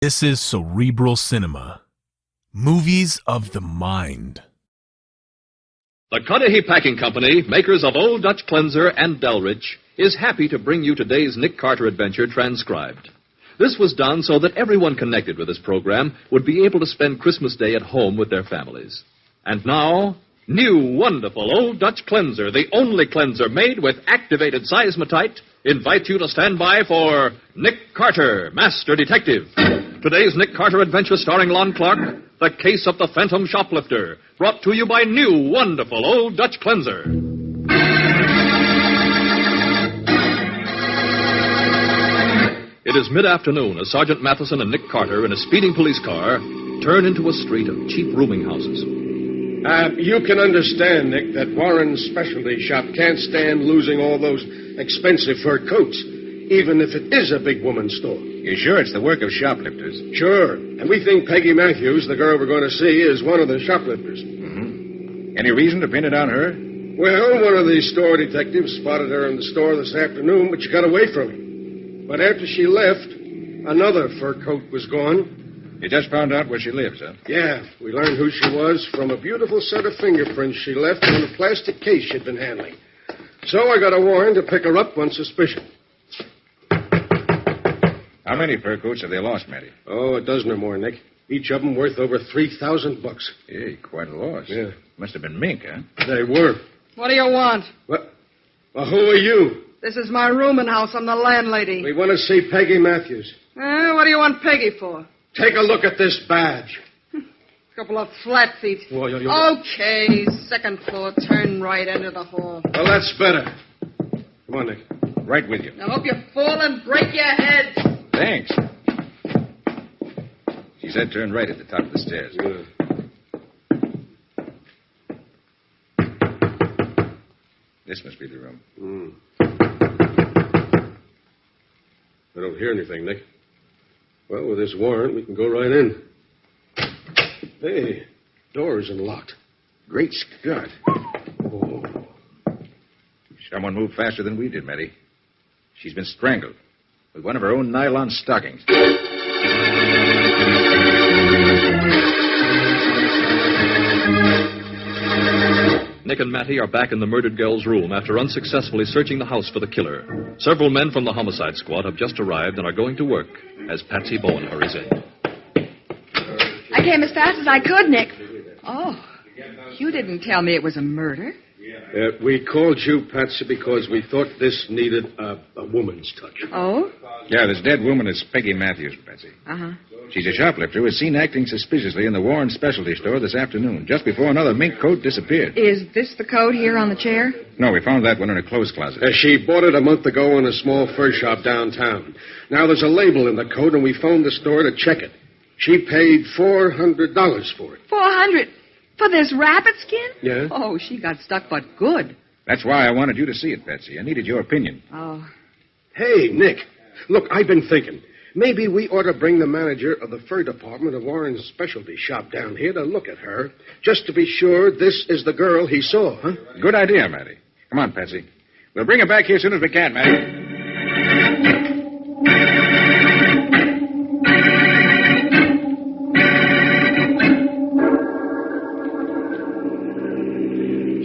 This is Cerebral Cinema. Movies of the mind. The Cudahy Packing Company, makers of Old Dutch Cleanser and Delrich, is happy to bring you today's Nick Carter adventure transcribed. This was done so that everyone connected with this program would be able to spend Christmas Day at home with their families. And now, new wonderful Old Dutch Cleanser, the only cleanser made with activated seismotite, invites you to stand by for Nick Carter, Master Detective. Today's Nick Carter adventure starring Lon Clark, The Case of the Phantom Shoplifter, brought to you by new wonderful Old Dutch Cleanser. It is mid-afternoon as Sergeant Mathison and Nick Carter in a speeding police car turn into a street of cheap rooming houses. You can understand, Nick, that Warren's specialty shop can't stand losing all those expensive fur coats, even if it is a big woman's store. You sure it's the work of shoplifters? Sure. And we think Peggy Mathews, the girl we're going to see, is one of the shoplifters. Mm-hmm. Any reason to pin it on her? Well, one of the store detectives spotted her in the store this afternoon, but she got away from him. But after she left, another fur coat was gone. You just found out where she lives, huh? Yeah, we learned who she was from a beautiful set of fingerprints she left on a plastic case she'd been handling. So I got a warrant to pick her up on suspicion. How many fur coats have they lost, Matty? Oh, a dozen or more, Nick. Each of them worth over $3,000. Hey, quite a loss. Yeah. Must have been mink, huh? They were. What do you want? What? Well, who are you? This is my rooming house. I'm the landlady. We want to see Peggy Mathews. What do you want Peggy for? Take a look at this badge. Couple of flat feet. Whoa, Okay, second floor, turn right, enter the hall. Well, that's better. Come on, Nick. Right with you. Now hope you fall and break your head. Thanks. She said turn right at the top of the stairs. This must be the room. I don't hear anything, Nick. Well, with this warrant, we can go right in. Hey, door isn't locked. Great Scott. Oh. Someone moved faster than we did, Matty. She's been strangled with one of her own nylon stockings. Nick and Matty are back in the murdered girl's room after unsuccessfully searching the house for the killer. Several men from the homicide squad have just arrived and are going to work as Patsy Bowen hurries in. I came as fast as I could, Nick. Oh, you didn't tell me it was a murder. We called you, Patsy, because we thought this needed a woman's touch. Oh? Yeah, this dead woman is Peggy Mathews, Patsy. Uh-huh. She's a shoplifter who was seen acting suspiciously in the Warren specialty store this afternoon, just before another mink coat disappeared. Is this the coat here on the chair? No, we found that one in her clothes closet. She bought it a month ago in a small fur shop downtown. Now, there's a label in the coat, and we phoned the store to check it. She paid $400 for it. $400 for this rabbit skin? Yeah. Oh, she got stuck, but good. That's why I wanted you to see it, Patsy. I needed your opinion. Oh. Hey, Nick, look, I've been thinking. Maybe we ought to bring the manager of the fur department of Warren's specialty shop down here to look at her, just to be sure this is the girl he saw, huh? Good idea, Matty. Come on, Patsy. We'll bring her back here as soon as we can, Matty.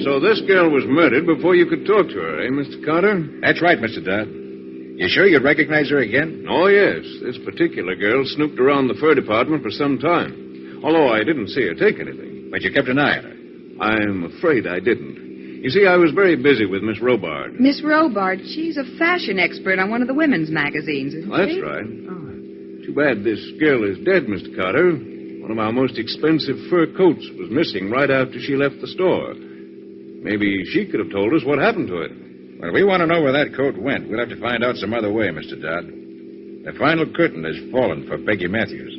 So this girl was murdered before you could talk to her, eh, Mr. Carter? That's right, Mr. Dodd. You sure you'd recognize her again? Oh, yes. This particular girl snooped around the fur department for some time. Although I didn't see her take anything. But you kept an eye on her. I'm afraid I didn't. You see, I was very busy with Miss Robard. Miss Robard, she's a fashion expert on one of the women's magazines, isn't That's she? right. Oh. Too bad this girl is dead, Mr. Carter. One of our most expensive fur coats was missing right after she left the store. Maybe she could have told us what happened to it. Well, we want to know where that coat went. We'll have to find out some other way, Mr. Dodd. The final curtain has fallen for Peggy Mathews.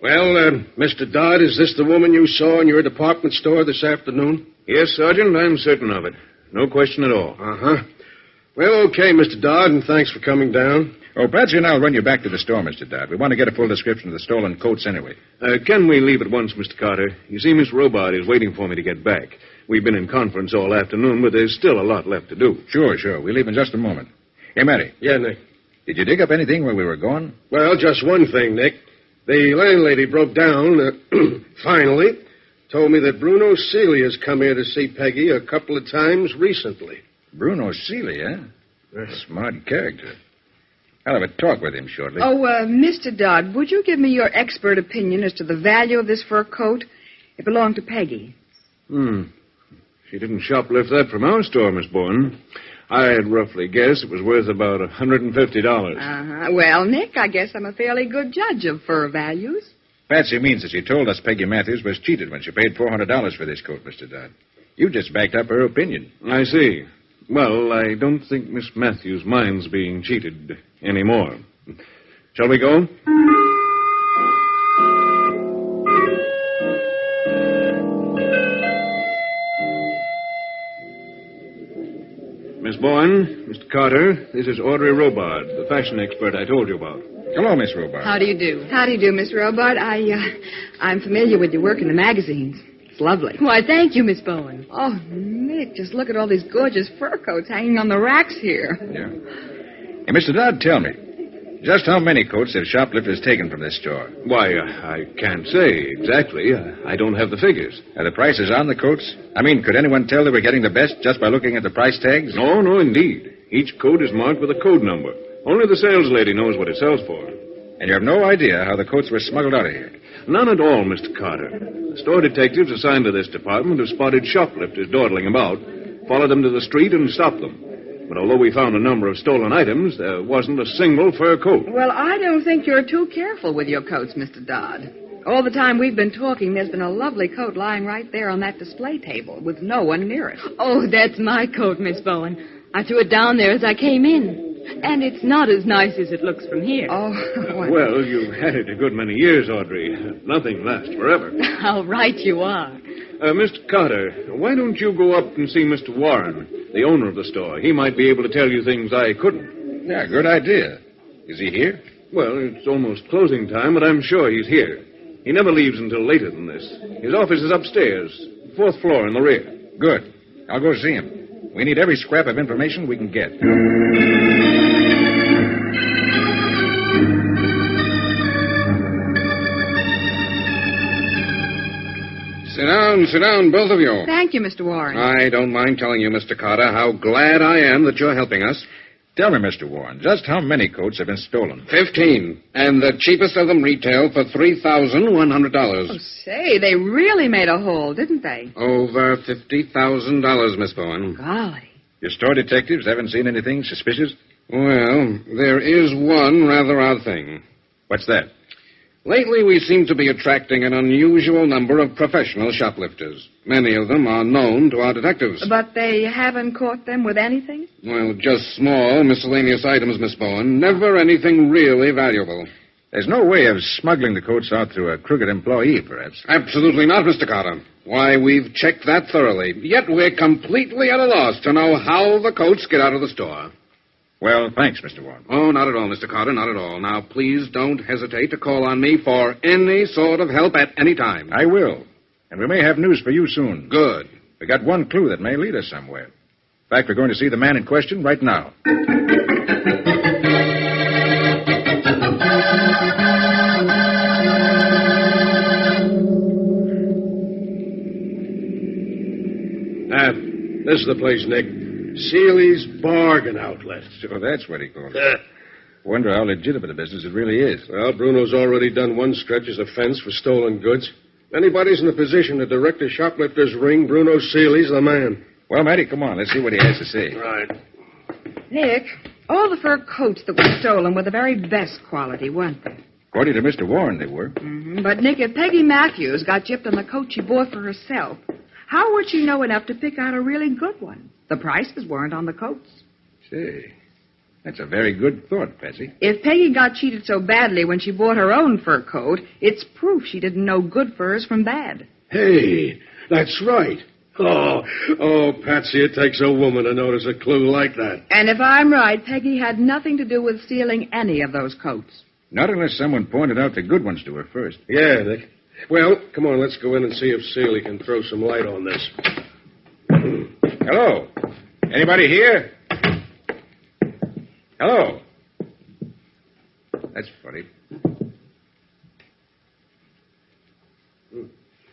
Well, Mr. Dodd, is this the woman you saw in your department store this afternoon? Yes, Sergeant, I'm certain of it. No question at all. Uh-huh. Well, okay, Mr. Dodd, and thanks for coming down. Oh, Patsy and I'll run you back to the store, Mr. Dodd. We want to get a full description of the stolen coats anyway. Can we leave at once, Mr. Carter? You see, Miss Robard is waiting for me to get back. We've been in conference all afternoon, but there's still a lot left to do. Sure. We'll leave in just a moment. Hey, Matty. Yeah, Nick. Did you dig up anything where we were going? Well, just one thing, Nick. The landlady broke down, finally, told me that Bruno Seeley has come here to see Peggy a couple of times recently. Bruno Seeley, eh? Smart character. I'll have a talk with him shortly. Oh, Mr. Dodd, would you give me your expert opinion as to the value of this fur coat? It belonged to Peggy. She didn't shoplift that from our store, Miss Bourne. I'd roughly guess it was worth about $150. Uh-huh. Well, Nick, I guess I'm a fairly good judge of fur values. Patsy means that she told us Peggy Mathews was cheated when she paid $400 for this coat, Mr. Dodd. You just backed up her opinion. I see. Well, I don't think Miss Mathews minds being cheated anymore. Shall we go? Miss Bourne, Mr. Carter, this is Audrey Robard, the fashion expert I told you about. Hello, Miss Robart. How do you do? How do you do, Miss Robart? I'm familiar with your work in the magazines. It's lovely. Why, thank you, Miss Bowen. Oh, Nick, just look at all these gorgeous fur coats hanging on the racks here. Yeah. Hey, Mr. Dodd, tell me, just how many coats have shoplifters taken from this store? Why, I can't say exactly. I don't have the figures. Are the prices on the coats? I mean, could anyone tell they were getting the best just by looking at the price tags? No, indeed. Each coat is marked with a code number. Only the sales lady knows what it sells for. And you have no idea how the coats were smuggled out of here? None at all, Mr. Carter. The store detectives assigned to this department have spotted shoplifters dawdling about, followed them to the street, and stopped them. But although we found a number of stolen items, there wasn't a single fur coat. Well, I don't think you're too careful with your coats, Mr. Dodd. All the time we've been talking, there's been a lovely coat lying right there on that display table with no one near it. Oh, that's my coat, Miss Bowen. I threw it down there as I came in. And it's not as nice as it looks from here. Oh, well, you've had it a good many years, Audrey. Nothing lasts forever. How right you are. Mr. Carter, why don't you go up and see Mr. Warren, the owner of the store? He might be able to tell you things I couldn't. Yeah, good idea. Is he here? Well, it's almost closing time, but I'm sure he's here. He never leaves until later than this. His office is upstairs, 4th floor in the rear. Good. I'll go see him. We need every scrap of information we can get. Sit down, both of you. thank you, Mr. Warren. I don't mind telling you, Mr. Carter, how glad I am that you're helping us. Tell me, Mr. Warren, just how many coats have been stolen? 15. And the cheapest of them retail for $3,100. Oh, say, they really made a haul, didn't they? Over $50,000, Miss Bowen. Golly. Your store detectives haven't seen anything suspicious? Well, there is one rather odd thing. What's that? Lately, we seem to be attracting an unusual number of professional shoplifters. Many of them are known to our detectives. But they haven't caught them with anything? Well, just small, miscellaneous items, Miss Bowen. Never anything really valuable. There's no way of smuggling the coats out through a crooked employee, perhaps. Absolutely not, Mr. Carter. Why, we've checked that thoroughly. Yet we're completely at a loss to know how the coats get out of the store. Well, thanks, Mr. Warren. Oh, not at all, Mr. Carter, not at all. Now, please don't hesitate to call on me for any sort of help at any time. I will. And we may have news for you soon. Good. We got one clue that may lead us somewhere. In fact, we're going to see the man in question right now. This is the place, Nick. Seeley's Bargain Outlet. So that's what he called it. Wonder how legitimate a business it really is. Well, Bruno's already done one stretch as a fence for stolen goods. If anybody's in a position to direct a shoplifter's ring, Bruno Seeley's the man. Well, Matty, come on. Let's see what he has to say. Right. Nick, all the fur coats that were stolen were the very best quality, weren't they? According to Mr. Warren, they were. Mm-hmm. But, Nick, if Peggy Mathews got gypped on the coat she bought for herself, how would she know enough to pick out a really good one? The prices weren't on the coats. Say, that's a very good thought, Patsy. If Peggy got cheated so badly when she bought her own fur coat, it's proof she didn't know good furs from bad. Hey, that's right. Oh, Patsy, it takes a woman to notice a clue like that. And if I'm right, Peggy had nothing to do with stealing any of those coats. Not unless someone pointed out the good ones to her first. Yeah, Nick. Well, come on, let's go in and see if Seeley can throw some light on this. Hello? Anybody here? Hello? That's funny.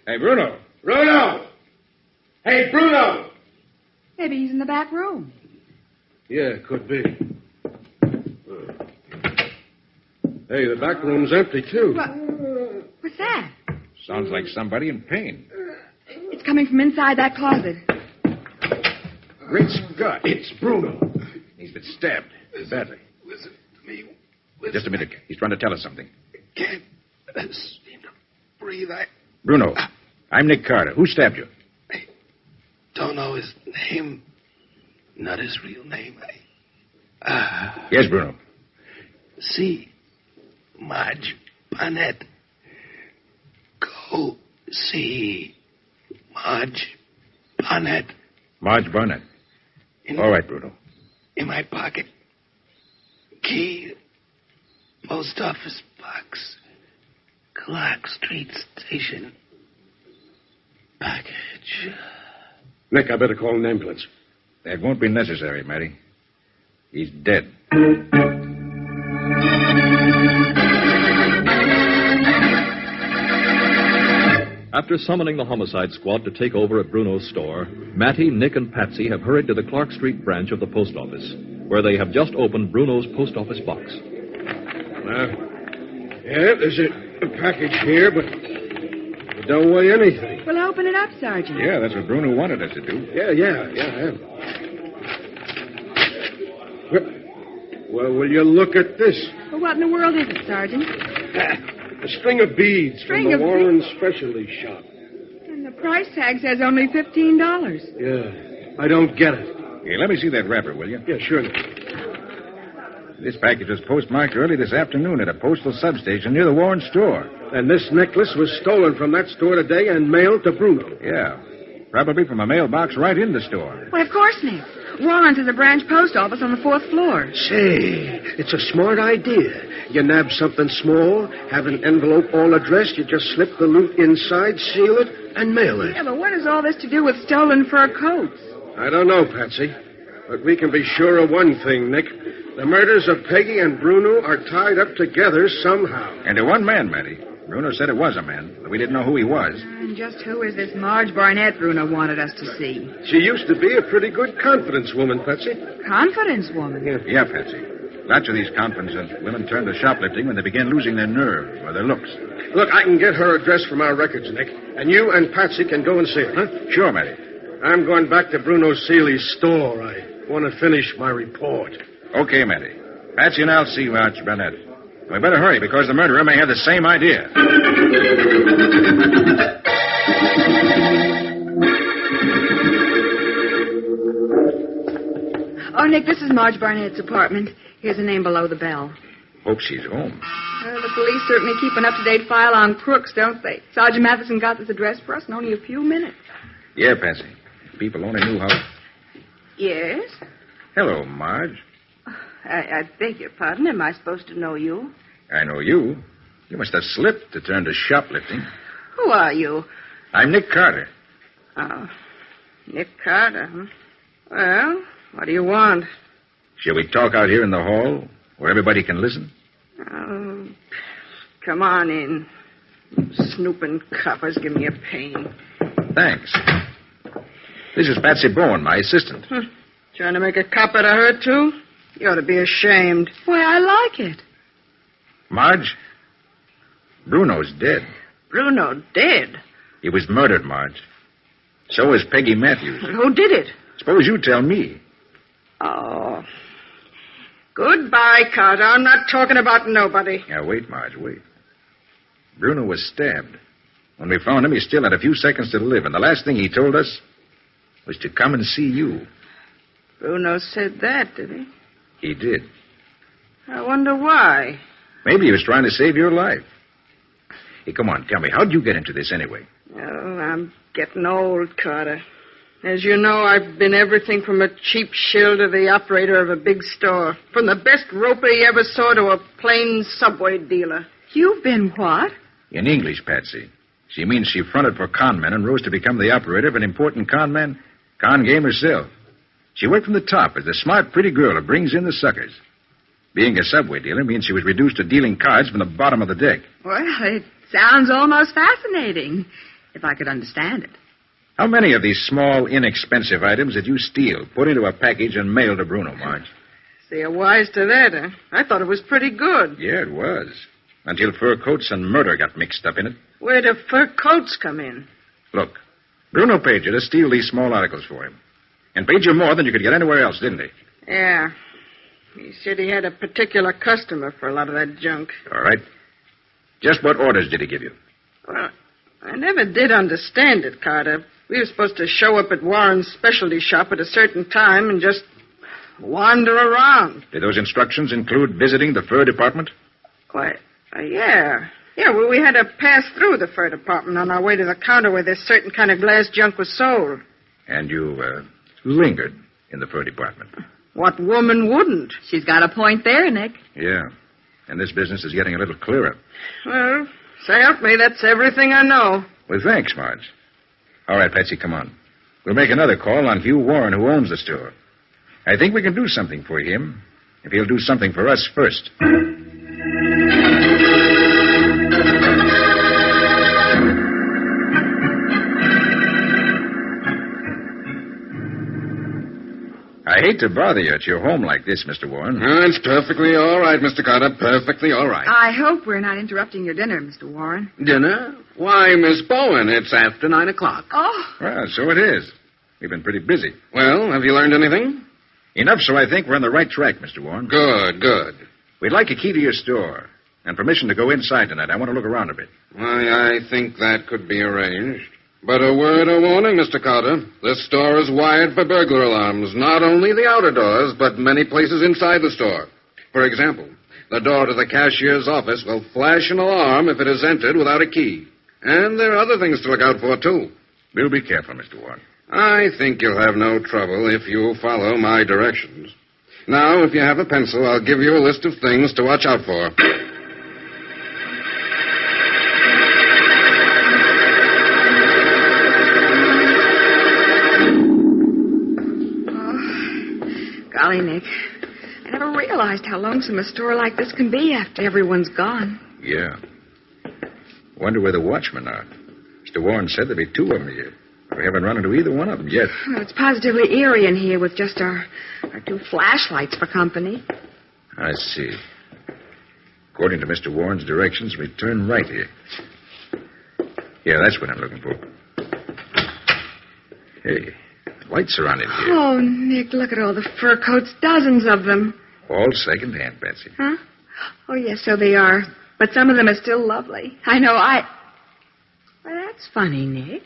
Hey, Bruno. Bruno! Hey, Bruno! Maybe he's in the back room. Yeah, could be. Hey, the back room's empty, too. What's that? Sounds like somebody in pain. It's coming from inside that closet. Great Scott. It's Bruno. He's been stabbed badly. Listen to me. Just a minute. He's trying to tell us something. Can't seem to breathe. I Bruno, I'm Nick Carter. Who stabbed you? don't know his name. Not his real name. Yes, Bruno. See Marge Barnett. Go see Marge Barnett. Marge Barnett. All right, Bruno. In my pocket. Key. Post office box. Clark Street Station. Package. Nick, I better call an ambulance. That won't be necessary, Matty. He's dead. After summoning the homicide squad to take over at Bruno's store, Matty, Nick, and Patsy have hurried to the Clark Street branch of the post office, where they have just opened Bruno's post office box. Yeah, there's a package here, but it don't weigh anything. Well, open it up, Sergeant. Yeah, that's what Bruno wanted us to do. Yeah. Well, will you look at this? Well, what in the world is it, Sergeant? A string of beads String from of the Warren Specialty Shop. And the price tag says only $15. Yeah, I don't get it. Hey, let me see that wrapper, will you? Yeah, sure. This package was postmarked early this afternoon at a postal substation near the Warren store. And this necklace was stolen from that store today and mailed to Bruno. Yeah, probably from a mailbox right in the store. Well, of course, Nick. Warren's is a branch post office on the 4th floor. Say, it's a smart idea. You nab something small, have an envelope all addressed, you just slip the loot inside, seal it, and mail it. Yeah, but what has all this to do with stolen fur coats? I don't know, Patsy. But we can be sure of one thing, Nick. The murders of Peggy and Bruno are tied up together somehow. And to one man, Matty. Bruno said it was a man, but we didn't know who he was. And just who is this Marge Barnett Bruno wanted us to see? She used to be a pretty good confidence woman, Patsy. Confidence woman? Yeah, Patsy. Lots of these confidence women turn to shoplifting when they begin losing their nerve or their looks. Look, I can get her address from our records, Nick. And you and Patsy can go and see her, huh? Sure, Matty. I'm going back to Bruno Seeley's store. I want to finish my report. Okay, Matty. Patsy and I'll see Marge Barnett. We better hurry because the murderer may have the same idea. Oh, Nick, this is Marge Barnett's apartment. Here's a name below the bell. Hope she's home. The police certainly keep an up-to-date file on crooks, don't they? Sergeant Mathison got this address for us in only a few minutes. Yeah, Patsy. People only knew how... Yes? Hello, Marge. I beg your pardon. Am I supposed to know you? I know you. You must have slipped to turn to shoplifting. Who are you? I'm Nick Carter. Oh, Nick Carter, huh? Well, what do you want? Shall we talk out here in the hall where everybody can listen? Oh, come on in. Snooping coppers give me a pain. Thanks. This is Patsy Bowen, my assistant. Trying to make a cop out of her, too? You ought to be ashamed. Why, I like it. Marge, Bruno's dead. Bruno dead? He was murdered, Marge. So is Peggy Mathews. Who did it? Suppose you tell me. Oh. Goodbye, Carter. I'm not talking about nobody. Now, wait, Marge, wait. Bruno was stabbed. When we found him, he still had a few seconds to live, and the last thing he told us was to come and see you. Bruno said that, did he? He did. I wonder why. Maybe he was trying to save your life. Hey, come on, tell me, how'd you get into this anyway? Oh, I'm getting old, Carter. As you know, I've been everything from a cheap shill to the operator of a big store. From the best roper you ever saw to a plain subway dealer. You've been what? In English, Patsy. She means she fronted for con men and rose to become the operator of an important con man Con game herself. She worked from the top as the smart, pretty girl who brings in the suckers. Being a subway dealer means she was reduced to dealing cards from the bottom of the deck. Well, it sounds almost fascinating, if I could understand it. How many of these small, inexpensive items did you steal, put into a package, and mail to Bruno, Marge? So you're wise to that, huh? I thought it was pretty good. Yeah, it was. Until fur coats and murder got mixed up in it. Where do fur coats come in? Look, Bruno paid you to steal these small articles for him. And paid you more than you could get anywhere else, didn't he? Yeah. He said he had a particular customer for a lot of that junk. All right. Just what orders did he give you? Well, I never did understand it, Carter. We were supposed to show up at Warren's specialty shop at a certain time and just wander around. Did those instructions include visiting the fur department? Why, yeah. Yeah, well, we had to pass through the fur department on our way to the counter where this certain kind of glass junk was sold. And you, lingered in the fur department. What woman wouldn't? She's got a point there, Nick. Yeah. And this business is getting a little clearer. Well, say help me, that's everything I know. Well, thanks, Marge. All right, Patsy, come on. We'll make another call on Hugh Warren, who owns the store. I think we can do something for him if he'll do something for us first. I hate to bother you at your home like this, Mr. Warren. It's perfectly all right, Mr. Carter. Perfectly all right. I hope we're not interrupting your dinner, Mr. Warren. Dinner? Why, Miss Bowen, it's after 9 o'clock. Oh, Well, so it is. We've been pretty busy. Well, have you learned anything? Enough so I think we're on the right track, Mr. Warren. Good, good. We'd like a key to your store and permission to go inside tonight. I want to look around a bit. Why, I think that could be arranged. But a word of warning, Mr. Carter. This store is wired for burglar alarms, not only the outer doors, but many places inside the store. For example, the door to the cashier's office will flash an alarm if it is entered without a key. And there are other things to look out for, too. We'll be careful, Mr. Warren. I think you'll have no trouble if you follow my directions. Now, if you have a pencil, I'll give you a list of things to watch out for. golly, Nick. I never realized how lonesome a store like this can be after everyone's gone. Yeah. Wonder where the watchmen are. Mr. Warren said there'd be 2 of them here. We haven't run into either one of them yet. Well, it's positively eerie in here with just our 2 flashlights for company. I see. According to Mr. Warren's directions, we turn right here. Yeah, that's what I'm looking for. Hey, lights are on in here. Oh, Nick, look at all the fur coats, dozens of them. All second-hand, Patsy. Huh? Oh, yes, so they are. But some of them are still lovely. I know, Well, that's funny, Nick.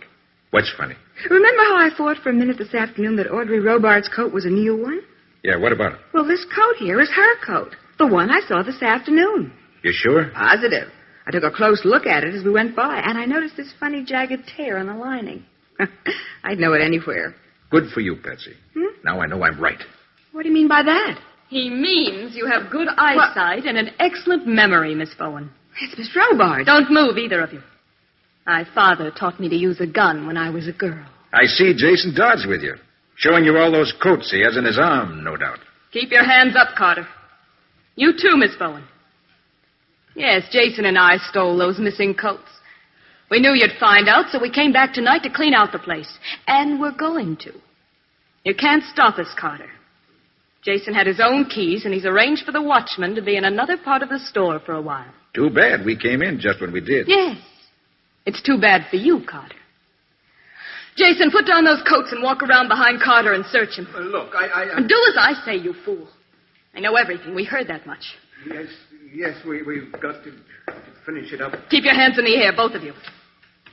What's funny? Remember how I thought for a minute this afternoon that Audrey Robart's coat was a new one? Yeah, what about it? Well, this coat here is her coat. The one I saw this afternoon. You sure? Positive. I took a close look at it as we went by, and I noticed this funny jagged tear in the lining. I'd know it anywhere. Good for you, Patsy. Now I know I'm right. What do you mean by that? He means you have good eyesight and an excellent memory, Miss Bowen. It's Miss Robart. Don't move, either of you. My father taught me to use a gun when I was a girl. I see Jason Dodd's with you. Showing you all those coats he has in his arm, no doubt. Keep your hands up, Carter. You too, Miss Bowen. Yes, Jason and I stole those missing coats. We knew you'd find out, so we came back tonight to clean out the place. And we're going to. You can't stop us, Carter. Jason had his own keys, and he's arranged for the watchman to be in another part of the store for a while. Too bad we came in just when we did. Yes. It's too bad for you, Carter. Jason, put down those coats and walk around behind Carter and search him. Look, And do as I say, you fool. I know everything. We heard that much. Yes, we've got to finish it up. Keep your hands in the air, both of you.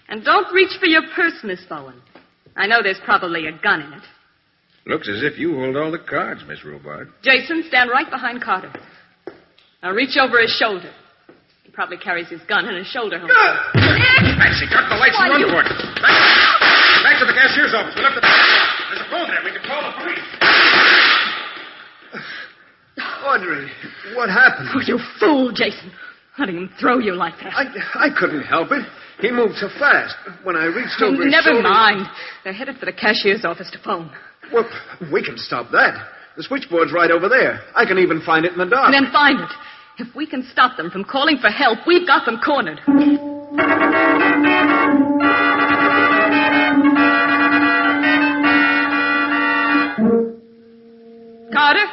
And don't reach for your purse, Miss Bowen. I know there's probably a gun in it. Looks as if you hold all the cards, Miss Robart. Jason, stand right behind Carter. Now reach over his shoulder. He probably carries his gun in his shoulder holster. Patsy, cut the lights and run for it. Back to the cashier's office. We left it. There's a phone there. We can call the police. Audrey, what happened? Oh, you fool, Jason. letting him throw you like that. I couldn't help it. He moved so fast. When I reached over his Never shoulder... mind. They're headed for the cashier's office to phone. Well, we can stop that. The switchboard's right over there. I can even find it in the dark. And then find it. If we can stop them from calling for help, we've got them cornered. Carter?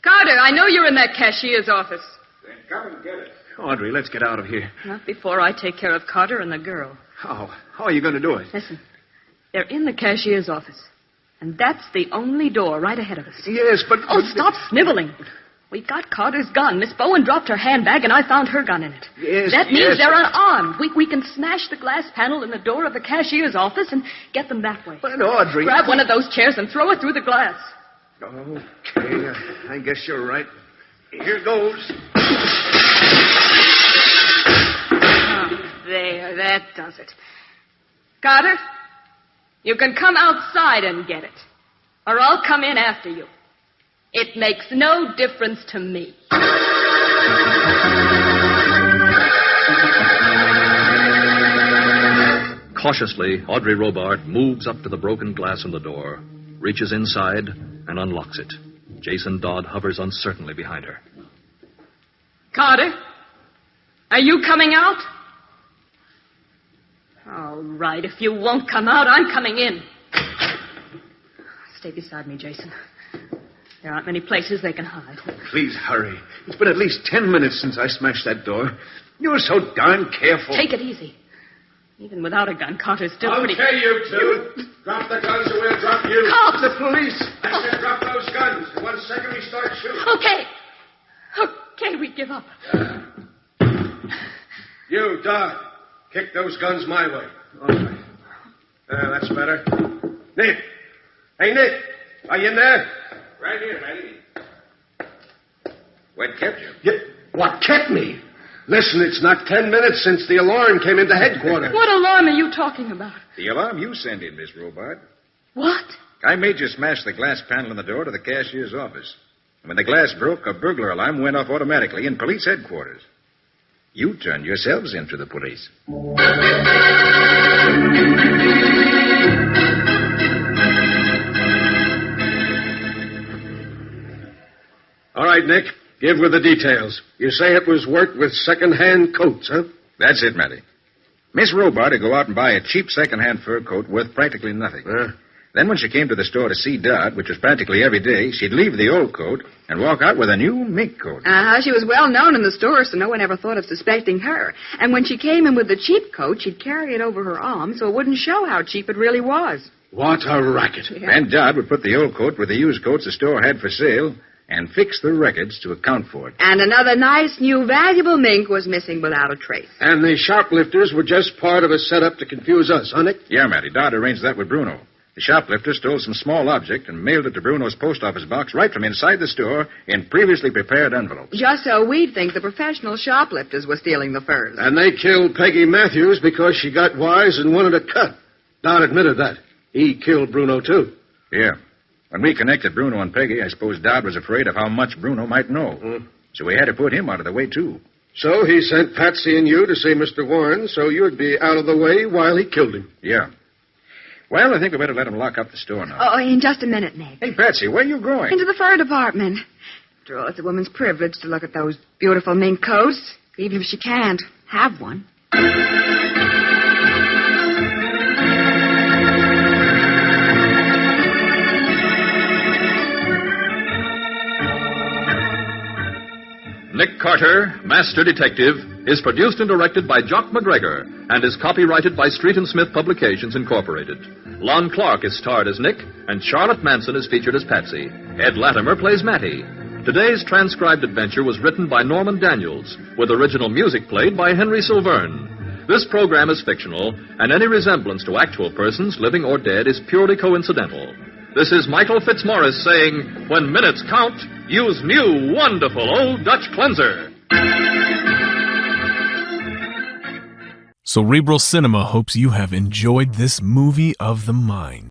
Carter, I know you're in that cashier's office. Then come and get it. Audrey, let's get out of here. Not before I take care of Carter and the girl. How? How are you going to do it? Listen, they're in the cashier's office. And that's the only door right ahead of us. Yes, but... Oh, stop sniveling. We got Carter's gun. Miss Bowen dropped her handbag, and I found her gun in it. Yes, that means yes. they're unarmed. We can smash the glass panel in the door of the cashier's office and get them that way. But, Audrey... Grab one of those chairs and throw it through the glass. Okay, I guess you're right. Here goes. Oh, there, that does it. Carter, you can come outside and get it, or I'll come in after you. It makes no difference to me. Cautiously, Audrey Robart moves up to the broken glass in the door, reaches inside, and unlocks it. Jason Dodd hovers uncertainly behind her. Carter, are you coming out? All right, if you won't come out, I'm coming in. Stay beside me, Jason. There aren't many places they can hide. Please hurry. It's been at least 10 minutes since I smashed that door. You're so darn careful. Take it easy. Even without a gun, Carter's still pretty... Okay, you two. Drop the guns or we'll drop you. Cops! The police. I said drop those guns. In 1 second we start shooting. Okay. Okay, we give up. You, Dodd, kick those guns my way. All right. That's better. Nick. Hey, Nick. Are you in there? Right here, Matty. What kept you? What kept me? Listen, it's not 10 minutes since the alarm came into headquarters. What alarm are you talking about? The alarm you sent in, Miss Robart. What? I made you smash the glass panel in the door to the cashier's office. And when the glass broke, a burglar alarm went off automatically in police headquarters. You turned yourselves into the police. All right, Nick. Give her the details. You say it was worked with second-hand coats, huh? That's it, Matty. Miss Robart would go out and buy a cheap second-hand fur coat worth practically nothing. Then when she came to the store to see Dodd, which was practically every day, she'd leave the old coat and walk out with a new mink coat. She was well known in the store, so no one ever thought of suspecting her. And when she came in with the cheap coat, she'd carry it over her arm so it wouldn't show how cheap it really was. What a racket. Yeah. And Dodd would put the old coat with the used coats the store had for sale and fix the records to account for it. And another nice, new, valuable mink was missing without a trace. And the shoplifters were just part of a setup to confuse us, huh, Nick? Yeah, Matty. Dodd arranged that with Bruno. The shoplifter stole some small object and mailed it to Bruno's post office box right from inside the store in previously prepared envelopes. Just so we'd think the professional shoplifters were stealing the furs. And they killed Peggy Mathews because she got wise and wanted a cut. Don admitted that. He killed Bruno, too. Yeah. When we connected Bruno and Peggy, I suppose Dodd was afraid of how much Bruno might know. So we had to put him out of the way, too. So he sent Patsy and you to see Mr. Warren so you'd be out of the way while he killed him. Yeah. Well, I think we better let him lock up the store now. Oh, in just a minute, Nick. Hey, Patsy, where are you going? Into the fur department. After all, it's a woman's privilege to look at those beautiful mink coats, even if she can't have one. Nick Carter, Master Detective, is produced and directed by Jock McGregor and is copyrighted by Street and Smith Publications, Incorporated. Lon Clark is starred as Nick, and Charlotte Manson is featured as Patsy. Ed Latimer plays Matty. Today's transcribed adventure was written by Norman Daniels, with original music played by Henry Silverne. This program is fictional, and any resemblance to actual persons, living or dead, is purely coincidental. This is Michael Fitzmaurice saying, when minutes count, use new, wonderful Old Dutch Cleanser. Cerebral Cinema hopes you have enjoyed this movie of the mind.